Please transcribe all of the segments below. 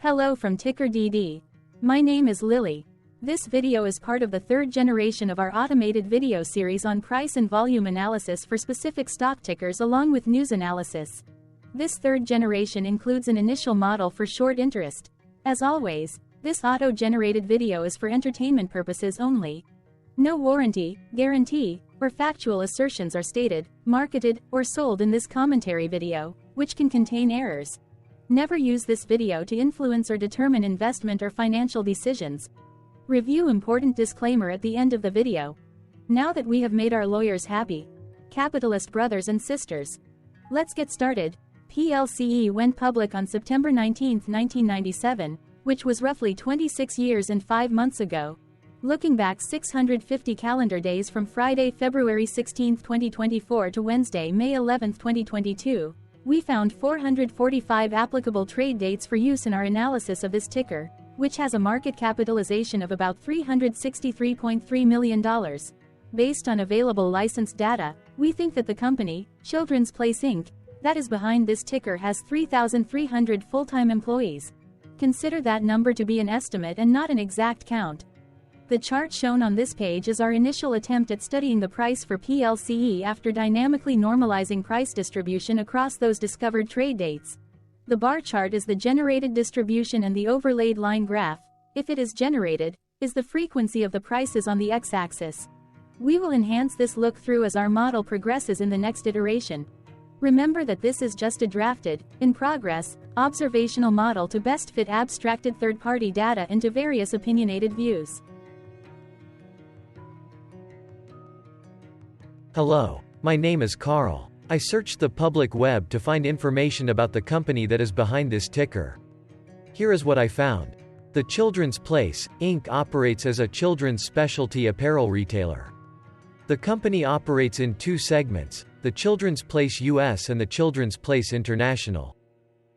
Hello from TickerDD. My name is Lily. This video is part of the third generation of our automated video series on price and volume analysis for specific stock tickers along with news analysis. This third generation includes an initial model for short interest. As always, this auto-generated video is for entertainment purposes only. No warranty, guarantee, or factual assertions are stated, marketed, or sold in this commentary video, which can contain errors. Never use this video to influence or determine investment or financial decisions. Review important disclaimer at the end of the video. Now that we have made our lawyers happy, capitalist brothers and sisters, let's get started. PLCE went public on September 19, 1997, which was roughly 26 years and 5 months ago. Looking back 650 calendar days from Friday, February 16, 2024 to Wednesday, May 11, 2022, we found 445 applicable trade dates for use in our analysis of this ticker, which has a market capitalization of about $363.3 million. Based on available licensed data, we think that the company, Children's Place Inc., that is behind this ticker has 3,300 full-time employees. Consider that number to be an estimate and not an exact count. The chart shown on this page is our initial attempt at studying the price for PLCE after dynamically normalizing price distribution across those discovered trade dates. The bar chart is the generated distribution and the overlaid line graph, if it is generated, is the frequency of the prices on the x-axis. We will enhance this look-through as our model progresses in the next iteration. Remember that this is just a drafted, in progress, observational model to best fit abstracted third-party data into various opinionated views. Hello, my name is Carl. I searched the public web to find information about the company that is behind this ticker. Here is what I found. The Children's Place, Inc. operates as a children's specialty apparel retailer. The company operates in two segments, the Children's Place US and the Children's Place International.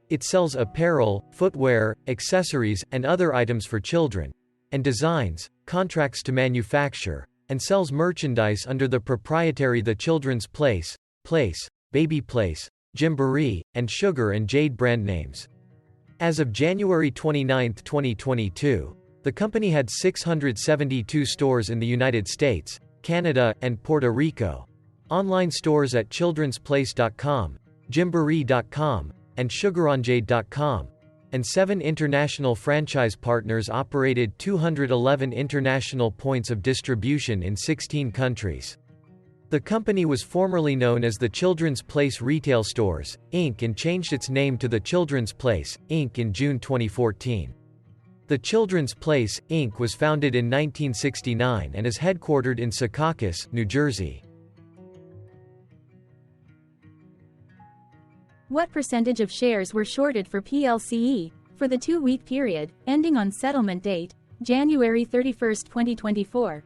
It sells apparel, footwear, accessories, and other items for children, and designs, contracts to manufacture, and sells merchandise under the proprietary The Children's Place, Baby Place, Gymboree, and Sugar and Jade brand names. As of January 29, 2022, the company had 672 stores in the United States, Canada, and Puerto Rico. Online stores at childrensplace.com, gymboree.com, and sugaronjade.com. And 7 international franchise partners operated 211 international points of distribution in 16 countries. The company was formerly known as the Children's Place Retail Stores, Inc. and changed its name to the Children's Place, Inc. in June 2014. The Children's Place, Inc. was founded in 1969 and is headquartered in Secaucus, New Jersey. What percentage of shares were shorted for PLCE, for the 2-week period, ending on settlement date, January 31, 2024?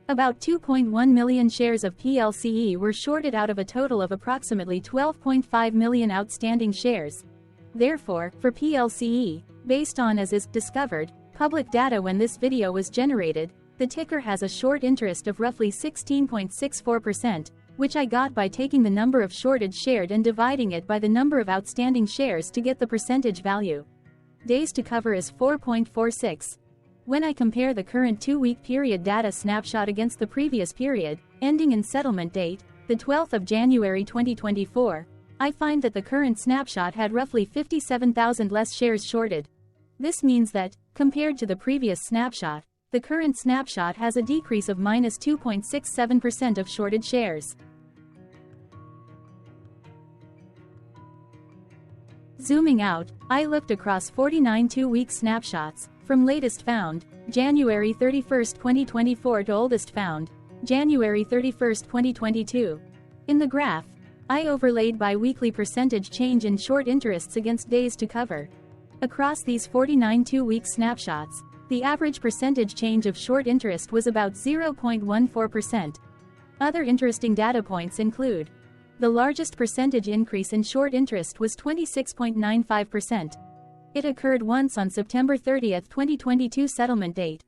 About 2.1 million shares of PLCE were shorted out of a total of approximately 12.5 million outstanding shares. Therefore, for PLCE, based on as is discovered, public data when this video was generated, the ticker has a short interest of roughly 16.64%, which I got by taking the number of shorted shared and dividing it by the number of outstanding shares to get the percentage value. Days to cover is 4.46. When I compare the current 2-week period data snapshot against the previous period, ending in settlement date, the 12th of January 2024, I find that the current snapshot had roughly 57,000 less shares shorted. This means that, compared to the previous snapshot, the current snapshot has a decrease of -2.67% of shorted shares. Zooming out, I looked across 49 2-week snapshots, from latest found, January 31, 2024 to oldest found, January 31, 2022. In the graph, I overlaid bi-weekly percentage change in short interests against days to cover. Across these 49 2-week snapshots, the average percentage change of short interest was about 0.14%. Other interesting data points include: the largest percentage increase in short interest was 26.95%. It occurred once on September 30, 2022 settlement date.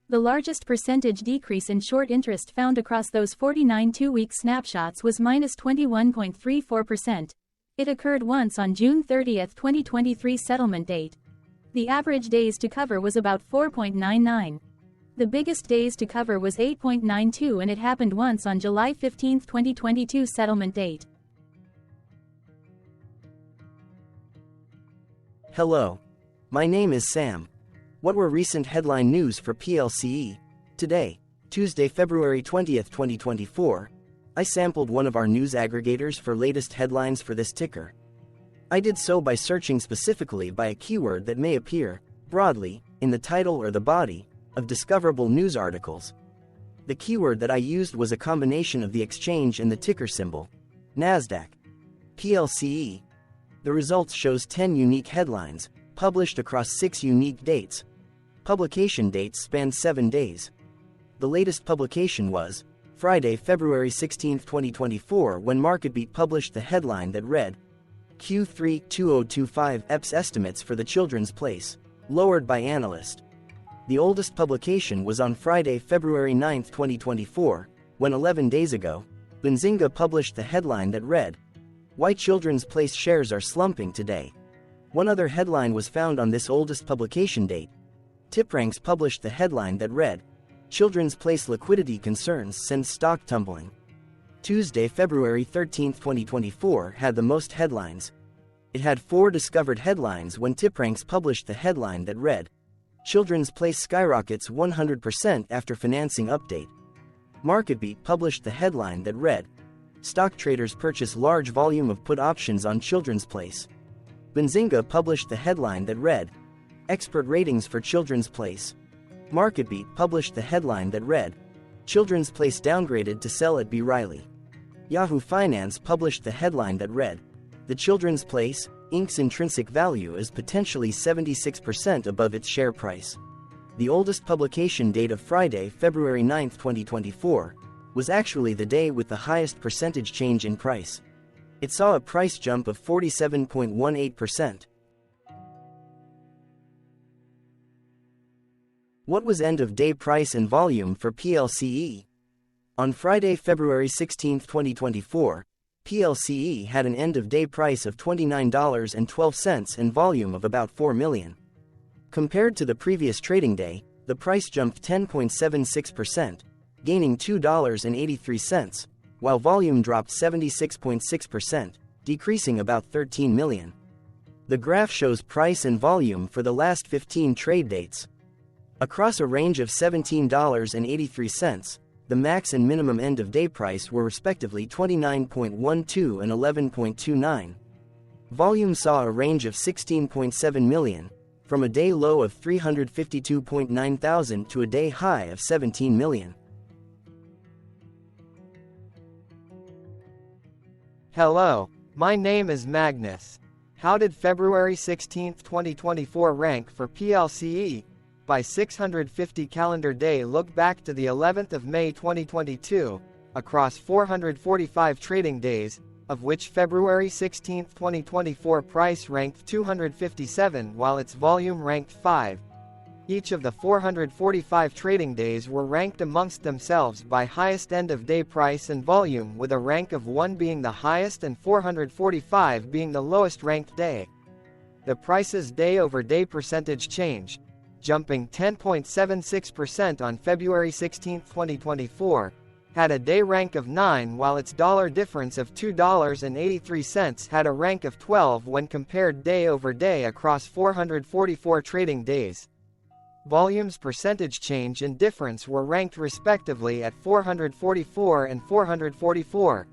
The largest percentage decrease in short interest found across those 49 2-week snapshots was -21.34%. It occurred once on June 30, 2023 settlement date. The average days to cover was about 4.99. The biggest days to cover was 8.92, and it happened once on July 15, 2022 settlement date. Hello. My name is Sam. What were recent headline news for PLCE? Today, Tuesday, February 20, 2024, I sampled one of our news aggregators for latest headlines for this ticker. I did so by searching specifically by a keyword that may appear, broadly, in the title or the body of discoverable news articles. The keyword that I used was a combination of the exchange and the ticker symbol, NASDAQ. PLCE. The results shows 10 unique headlines, published across 6 unique dates. Publication dates span 7 days. The latest publication was Friday, February 16, 2024, when MarketBeat published the headline that read, Q3 2025 EPS estimates for the Children's Place, lowered by analyst. The oldest publication was on Friday, February 9, 2024, when 11 days ago, Benzinga published the headline that read, Why Children's Place shares are slumping today. One other headline was found on this oldest publication date. TipRanks published the headline that read, Children's Place liquidity concerns send stock tumbling. Tuesday, February 13, 2024 had the most headlines. It had 4 discovered headlines when TipRanks published the headline that read, Children's Place skyrockets 100% after financing update. MarketBeat published the headline that read, Stock traders purchase large volume of put options on Children's Place. Benzinga published the headline that read, Expert ratings for Children's Place. MarketBeat published the headline that read, Children's Place downgraded to sell at B. Riley. Yahoo Finance published the headline that read, The Children's Place, Inc.'s intrinsic value is potentially 76% above its share price. The oldest publication date of Friday, February 9, 2024, was actually the day with the highest percentage change in price. It saw a price jump of 47.18%. What was end-of-day price and volume for PLCE? On Friday, February 16, 2024, PLCE had an end-of-day price of $29.12 and volume of about 4 million. Compared to the previous trading day, the price jumped 10.76%, gaining $2.83, while volume dropped 76.6%, decreasing about 13 million. The graph shows price and volume for the last 15 trade dates. Across a range of $17.83, the max and minimum end-of-day price were respectively 29.12 and 11.29. Volume saw a range of 16.7 million, from a day low of 352.9 thousand to a day high of 17 million. Hello, my name is Magnus. How did February 16, 2024 rank for PLCE? By 650 calendar day look back to the 11th of May 2022, across 445 trading days, of which February 16, 2024 price ranked 257 while its volume ranked 5. Each of the 445 trading days were ranked amongst themselves by highest end-of-day price and volume, with a rank of 1 being the highest and 445 being the lowest ranked day. The price's day-over-day percentage change, jumping 10.76% on February 16, 2024, had a day rank of 9 while its dollar difference of $2.83 had a rank of 12 when compared day over day across 444 trading days. Volume's percentage change and difference were ranked respectively at 444 and 444.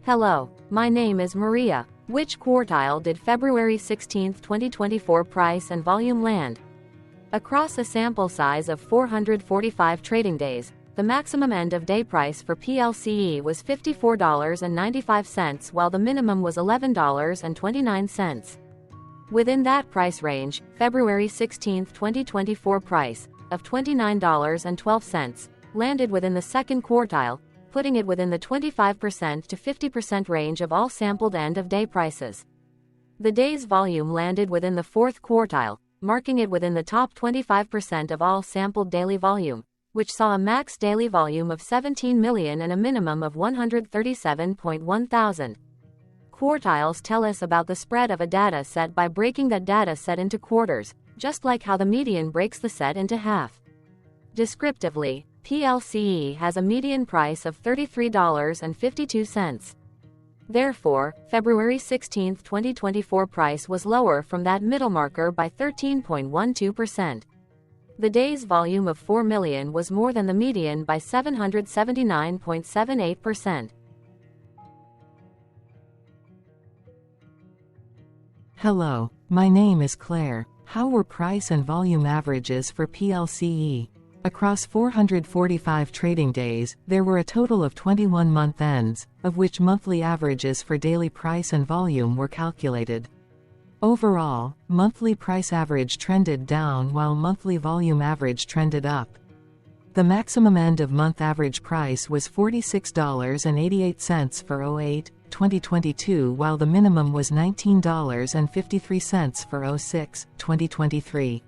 Hello, my name is Maria. Which quartile did February 16, 2024 price and volume land? Across a sample size of 445 trading days, the maximum end-of-day price for PLCE was $54.95 while the minimum was $11.29. Within that price range, February 16, 2024 price, of $29.12, landed within the second quartile, putting it within the 25% to 50% range of all sampled end-of-day prices. The day's volume landed within the fourth quartile, marking it within the top 25% of all sampled daily volume, which saw a max daily volume of 17 million and a minimum of 137.1 thousand. Quartiles tell us about the spread of a data set by breaking that data set into quarters, just like how the median breaks the set into half. Descriptively, PLCE has a median price of $33.52. Therefore, February 16, 2024 price was lower from that middle marker by 13.12%. The day's volume of 4 million was more than the median by 779.78%. Hello, my name is Claire. How were price and volume averages for PLCE? Across 445 trading days, there were a total of 21 month ends, of which monthly averages for daily price and volume were calculated. Overall, monthly price average trended down while monthly volume average trended up. The maximum end of month average price was $46.88 for 08-2022, while the minimum was $19.53 for 06-2023.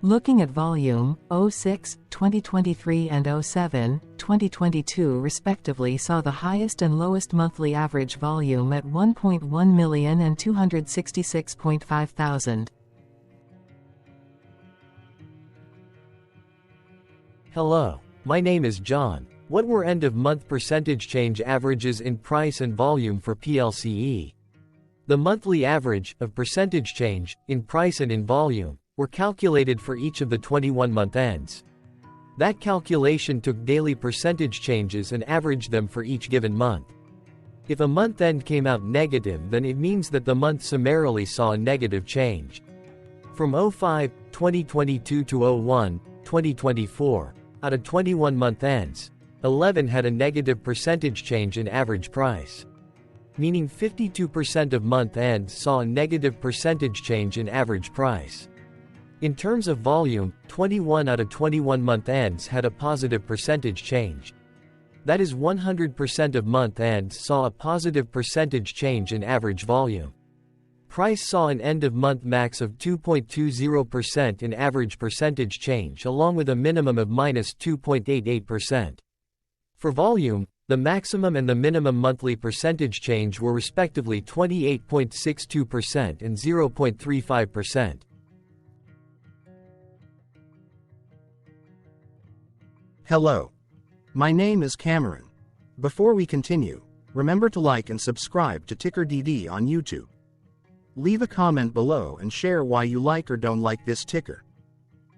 Looking at volume, 06-2023 and 07-2022 respectively saw the highest and lowest monthly average volume at 1.1 million and 266.5 thousand. Hello, my name is John. What were end-of-month percentage change averages in price and volume for PLCE? The monthly average of percentage change in price and in volume were calculated for each of the 21-month ends. That calculation took daily percentage changes and averaged them for each given month. If a month end came out negative, then it means that the month summarily saw a negative change. From 05-2022 to 01-2024, out of 21 month ends, 11 had a negative percentage change in average price. Meaning 52% of month ends saw a negative percentage change in average price. In terms of volume, 21 out of 21 month ends had a positive percentage change. That is 100% of month ends saw a positive percentage change in average volume. Price saw an end-of-month max of 2.20% in average percentage change, along with a minimum of -2.88%. For volume, the maximum and the minimum monthly percentage change were respectively 28.62% and 0.35%. Hello. My name is Cameron. Before we continue, remember to like and subscribe to TickerDD on YouTube. Leave a comment below and share why you like or don't like this ticker.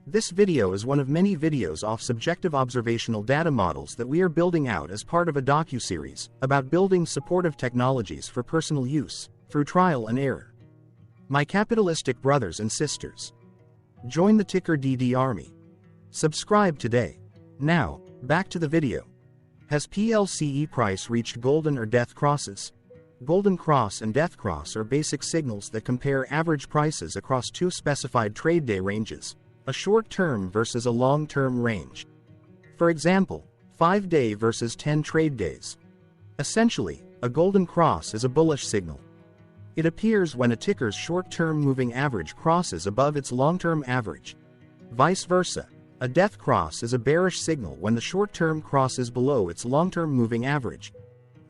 This video is one of many videos off subjective observational data models that we are building out as part of a docu-series about building supportive technologies for personal use, through trial and error. My capitalistic brothers and sisters, join the TickerDD army. Subscribe today. Now, back to the video. Has PLCE price reached golden or death crosses? Golden cross and death cross are basic signals that compare average prices across two specified trade day ranges, a short-term versus a long-term range. For example, 5-day versus 10 trade days. Essentially, a golden cross is a bullish signal. It appears when a ticker's short-term moving average crosses above its long-term average. Vice versa, a death cross is a bearish signal when the short-term crosses below its long-term moving average.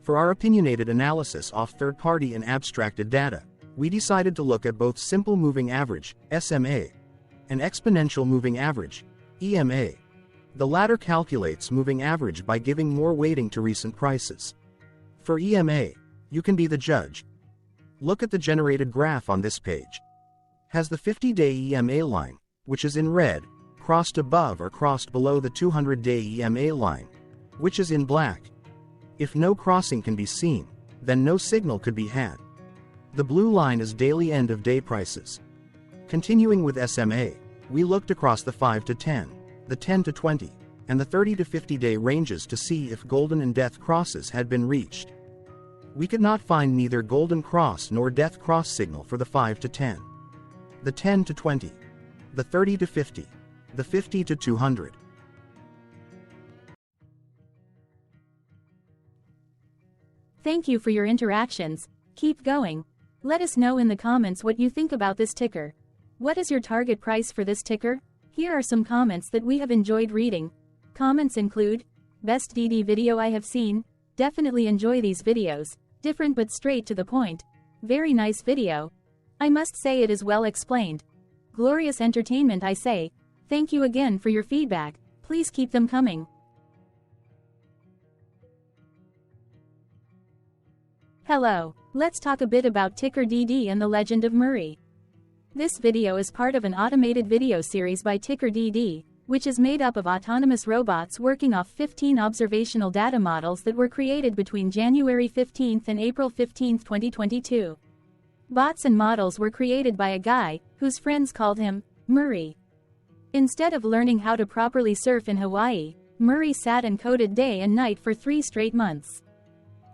For our opinionated analysis off third-party and abstracted data, we decided to look at both simple moving average, SMA, and exponential moving average, EMA. The latter calculates moving average by giving more weighting to recent prices. For EMA, you can be the judge. Look at the generated graph on this page. Has the 50-day EMA line, which is in red, crossed above or crossed below the 200-day EMA line, which is in black? If no crossing can be seen, then no signal could be had. The blue line is daily end-of-day prices. Continuing with SMA, we looked across the 5 to 10, the 10 to 20, and the 30 to 50-day ranges to see if golden and death crosses had been reached. We could not find neither golden cross nor death cross signal for the 5 to 10, the 10 to 20, the 30 to 50, the 50 to 200. Thank you for your interactions. Keep going. Let us know in the comments what you think about this ticker. What is your target price for this ticker? Here are some comments that we have enjoyed reading. Comments include, best DD video I have seen, definitely enjoy these videos, different but straight to the point, very nice video. I must say it is well explained. Glorious entertainment, I say. Thank you again for your feedback. Please keep them coming. Hello. Let's talk a bit about TickerDD and the legend of Murray. This video is part of an automated video series by TickerDD, which is made up of autonomous robots working off 15 observational data models that were created between January 15 and April 15, 2022. Bots and models were created by a guy, whose friends called him Murray. Instead of learning how to properly surf in Hawaii, Murray sat and coded day and night for 3 straight months.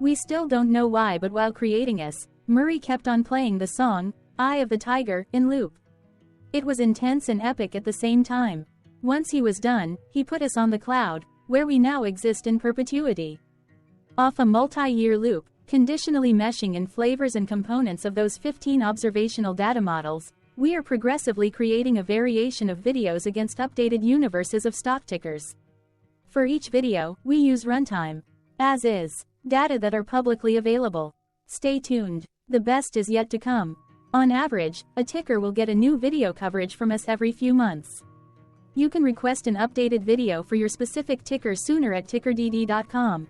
We still don't know why, but while creating us, Murray kept on playing the song, Eye of the Tiger, in loop. It was intense and epic at the same time. Once he was done, he put us on the cloud, where we now exist in perpetuity. Off a multi-year loop, conditionally meshing in flavors and components of those 15 observational data models, we are progressively creating a variation of videos against updated universes of stock tickers. For each video, we use runtime, as is, data that are publicly available. Stay tuned. The best is yet to come. On average, a ticker will get a new video coverage from us every few months. You can request an updated video for your specific ticker sooner at TickerDD.com.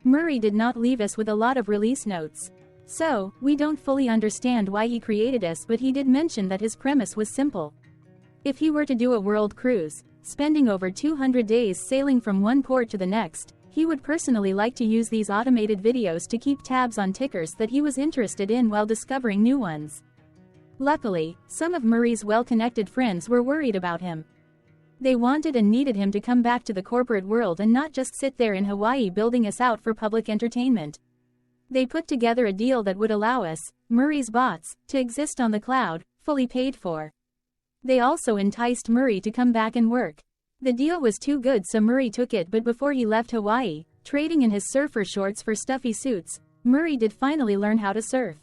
Murray did not leave us with a lot of release notes. So, we don't fully understand why he created us, but he did mention that his premise was simple. If he were to do a world cruise, spending over 200 days sailing from one port to the next, he would personally like to use these automated videos to keep tabs on tickers that he was interested in while discovering new ones. Luckily, some of Murray's well-connected friends were worried about him. They wanted and needed him to come back to the corporate world and not just sit there in Hawaii building us out for public entertainment. They put together a deal that would allow us, Murray's bots, to exist on the cloud, fully paid for. They also enticed Murray to come back and work. The deal was too good, so Murray took it, but before he left Hawaii, trading in his surfer shorts for stuffy suits, Murray did finally learn how to surf.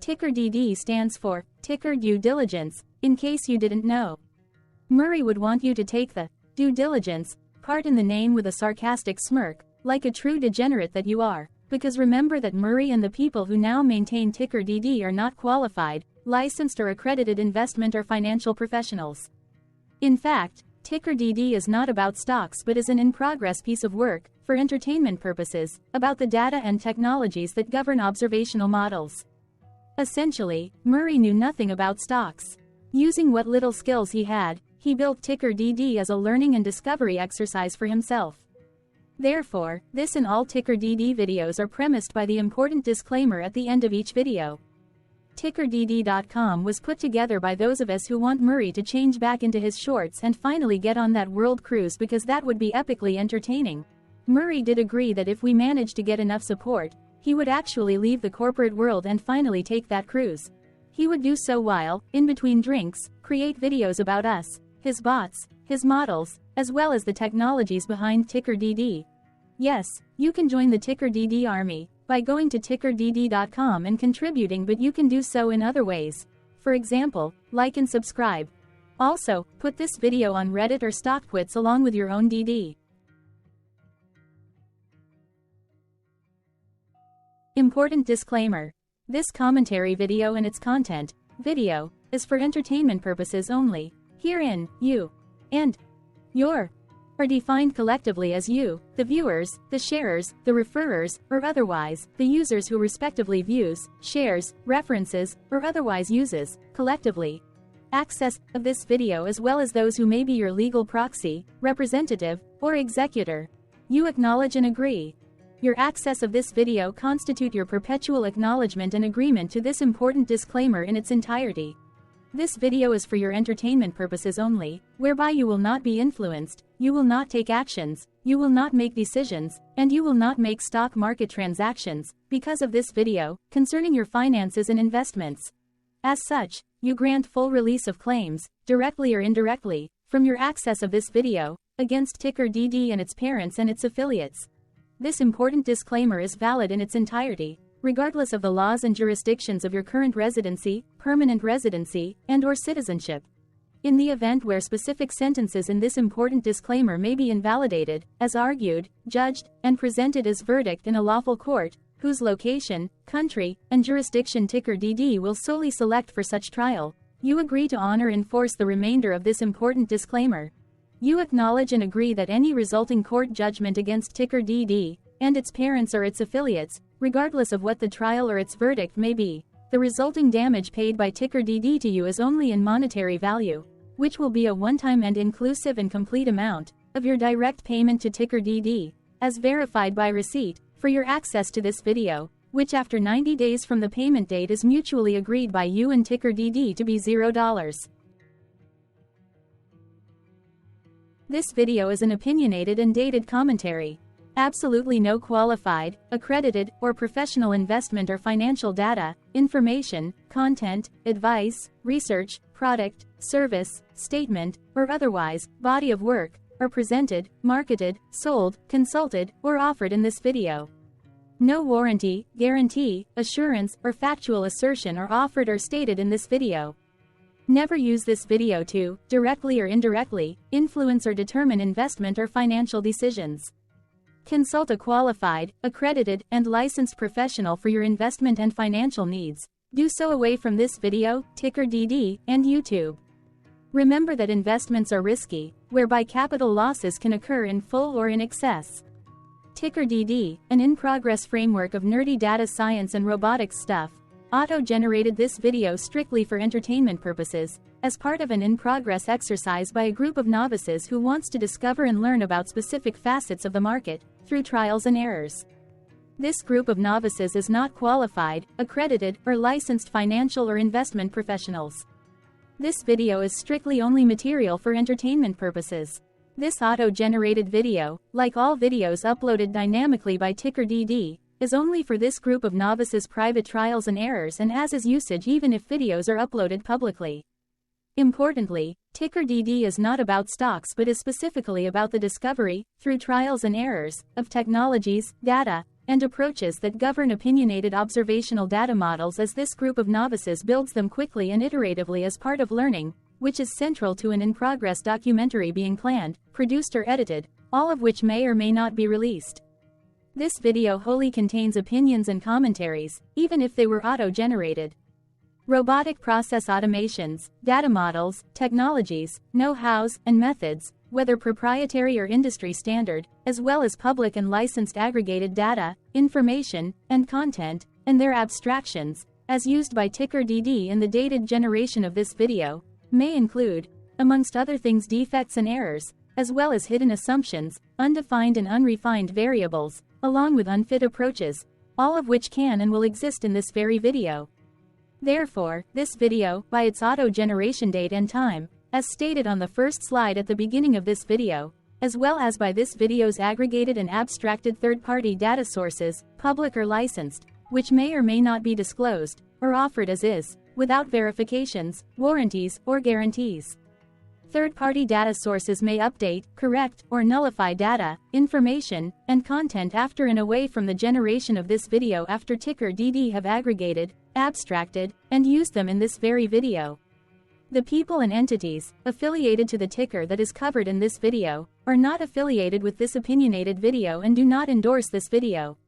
TickerDD stands for Ticker Due Diligence, in case you didn't know. Murray would want you to take the due diligence part in the name with a sarcastic smirk, like a true degenerate that you are, because remember that Murray and the people who now maintain TickerDD are not qualified, licensed or accredited investment or financial professionals. In fact, TickerDD is not about stocks but is an in-progress piece of work, for entertainment purposes, about the data and technologies that govern observational models. Essentially, Murray knew nothing about stocks. Using what little skills he had, he built TickerDD as a learning and discovery exercise for himself. Therefore, this and all TickerDD videos are premised by the important disclaimer at the end of each video. TickerDD.com was put together by those of us who want Murray to change back into his shorts and finally get on that world cruise, because that would be epically entertaining. Murray did agree that if we managed to get enough support, he would actually leave the corporate world and finally take that cruise. He would do so while, in between drinks, create videos about us, his bots, his models, as well as the technologies behind TickerDD. Yes, you can join the TickerDD army by going to TickerDD.com and contributing, but you can do so in other ways. For example, like and subscribe. Also, put this video on Reddit or StockTwits along with your own DD. Important disclaimer. This commentary video and its content, video, is for entertainment purposes only. Herein, you and your are defined collectively as you, the viewers, the sharers, the referrers, or otherwise, the users who respectively views, shares, references, or otherwise uses, collectively, access of this video, as well as those who may be your legal proxy, representative, or executor. You acknowledge and agree. Your access of this video constitute your perpetual acknowledgement and agreement to this important disclaimer in its entirety. This video is for your entertainment purposes only, whereby you will not be influenced, you will not take actions, you will not make decisions, and you will not make stock market transactions, because of this video, concerning your finances and investments. As such, you grant full release of claims, directly or indirectly, from your access of this video, against TickerDD and its parents and its affiliates. This important disclaimer is valid in its entirety, regardless of the laws and jurisdictions of your current residency, permanent residency, and/or citizenship. In the event where specific sentences in this important disclaimer may be invalidated, as argued, judged, and presented as verdict in a lawful court, whose location, country, and jurisdiction TickerDD will solely select for such trial, you agree to honor and enforce the remainder of this important disclaimer. You acknowledge and agree that any resulting court judgment against TickerDD and its parents or its affiliates, regardless of what the trial or its verdict may be, the resulting damage paid by TickerDD to you is only in monetary value, which will be a one-time and inclusive and complete amount of your direct payment to TickerDD, as verified by receipt, for your access to this video, which after 90 days from the payment date is mutually agreed by you and TickerDD to be $0. This video is an opinionated and dated commentary. Absolutely no qualified, accredited, or professional investment or financial data, information, content, advice, research, product, service, statement, or otherwise, body of work, are presented, marketed, sold, consulted, or offered in this video. No warranty, guarantee, assurance, or factual assertion are offered or stated in this video. Never use this video to, directly or indirectly, influence or determine investment or financial decisions. Consult a qualified, accredited, and licensed professional for your investment and financial needs. Do so away from this video, TickerDD, and YouTube. Remember that investments are risky, whereby capital losses can occur in full or in excess. TickerDD, an in-progress framework of nerdy data science and robotics stuff, auto-generated this video strictly for entertainment purposes, as part of an in-progress exercise by a group of novices who wants to discover and learn about specific facets of the market, through trials and errors. This group of novices is not qualified, accredited, or licensed financial or investment professionals. This video is strictly only material for entertainment purposes. This auto-generated video, like all videos uploaded dynamically by TickerDD, is only for this group of novices' private trials and errors and as is usage even if videos are uploaded publicly. Importantly, TickerDD is not about stocks but is specifically about the discovery, through trials and errors, of technologies, data, and approaches that govern opinionated observational data models as this group of novices builds them quickly and iteratively as part of learning, which is central to an in-progress documentary being planned, produced or edited, all of which may or may not be released. This video wholly contains opinions and commentaries, even if they were auto-generated. Robotic process automations, data models, technologies, know-hows, and methods, whether proprietary or industry standard, as well as public and licensed aggregated data, information, and content, and their abstractions, as used by TickerDD in the dated generation of this video, may include, amongst other things, defects and errors, as well as hidden assumptions, undefined and unrefined variables, along with unfit approaches, all of which can and will exist in this very video. Therefore, this video, by its auto-generation date and time, as stated on the first slide at the beginning of this video, as well as by this video's aggregated and abstracted third-party data sources, public or licensed, which may or may not be disclosed, or offered as is, without verifications, warranties, or guarantees. Third-party data sources may update, correct, or nullify data, information, and content after and away from the generation of this video after TickerDD have aggregated, abstracted, and used them in this very video. The people and entities affiliated to the ticker that is covered in this video are not affiliated with this opinionated video and do not endorse this video.